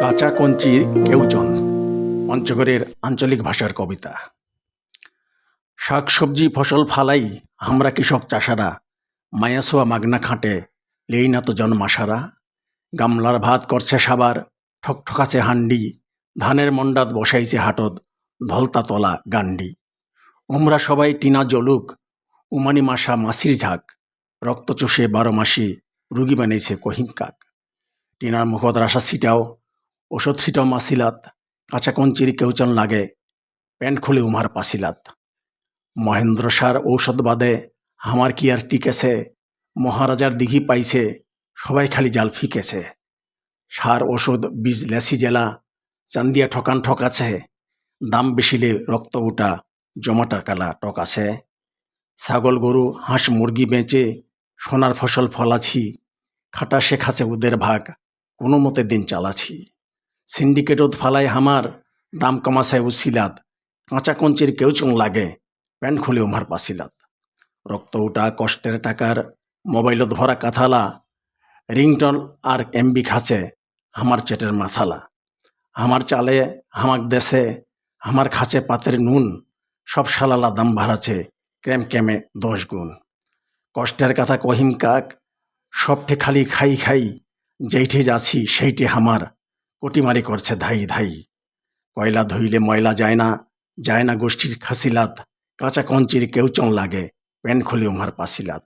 কাঁচা কঞ্চির কেউজন পঞ্চগড়ের আঞ্চলিক ভাষার কবিতা। শাক সবজি ফসল ফালাই আমরা কৃষক চাষারা, মায়াসোয়া মাগনা খাটে লেই না তো জন্মাসারা। গামলার ভাত করছে সাবার, ঠকঠকাছে হান্ডি, ধানের মন্ডাত বসাইছে হাটত ধলতা তলা গান্ডি। উমরা সবাই টিনা জলুক, উমানি মাসা মাসির ঝাঁক, রক্ত চষে 12 মাসি রুগী বানিয়েছে কহিমকাক। টিনার মুখত রাসা ছিটাও, ওষুধ ছিটাও মাসিলাত, কাঁচা কঞ্চির কেউচন লাগে প্যান্ট খুলে উমার পাসিলাত। মহেন্দ্র সার ঔষধ বাদে আমার কি আর টিকেছে, মহারাজার দিঘি পাইছে সবাই খালি জাল ফিকেছে। সার ওষুধ বীজ লেসি জেলা, চান্দিয়া ঠকান ঠকাছে, দাম বেশিলে রক্ত উঠা জমাটা কালা টক আছে। ছাগল গরু হাঁস মুরগি বেচে সোনার ফসল ফলাছি, খাটা শেখাছে ওদের ভাগ কোনো মতে দিন চালাছি। সিন্ডিকেটত ফালাই হামার দাম কমাছে উছিলাত, কাঁচা কঞ্চির কেউচং লাগে প্যান্ট খুলে উমার পাসিলাত। রক্ত উঠা কষ্টের টাকার মোবাইলত ভরা কাথালা, রিংটন আর এমবি খাচ্ছে আমার চেটের মাথালা। আমার চালে হামাক দেশে আমার খাচ্ছে পাতের নুন, সব শালালা দাম বাড়াচ্ছে ক্যাম ক্যামে 10 গুণ। কষ্টের কথা কহিম কাক, সবঠে খালি খাই খাই, যেইঠে যাচ্ছি সেইটে হামার কোটিমারি করছে ধাই ধাই। কয়লা ধুইলে ময়লা যায় না গোষ্ঠীর খাসিলাত, কাঁচা কঞ্চির কেউচং লাগে প্যান্ট খুলে উমার পাসিলাত।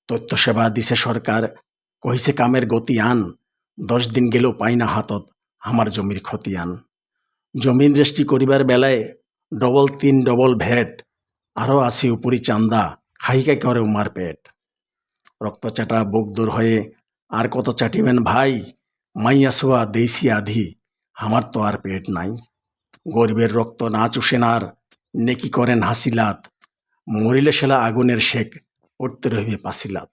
তথ্য সেবা দিছে সরকার, কহিছে কামের গতি আন, 10 দিন গেলেও পাই না হাতত আমার জমির খতিয়ান। জমিন রেস্ট্রি করিবার বেলায় ডবল 3 ডবল ভ্যাট, আরও আসি উপরি চান্দা, খাইকাই করে উমার পেট। রক্ত চাটা বুক দূর হয়ে আর কত চাটিবেন ভাই, মাইয়া সোয়া দেশি আধি, আমার তো আর পেট নাই। গরিবের রক্ত না চুষেনার নেকি করেন হাসিলাত, মরিলে সেলা আগুনের শেক পড়তে রইবে পাসিলাত।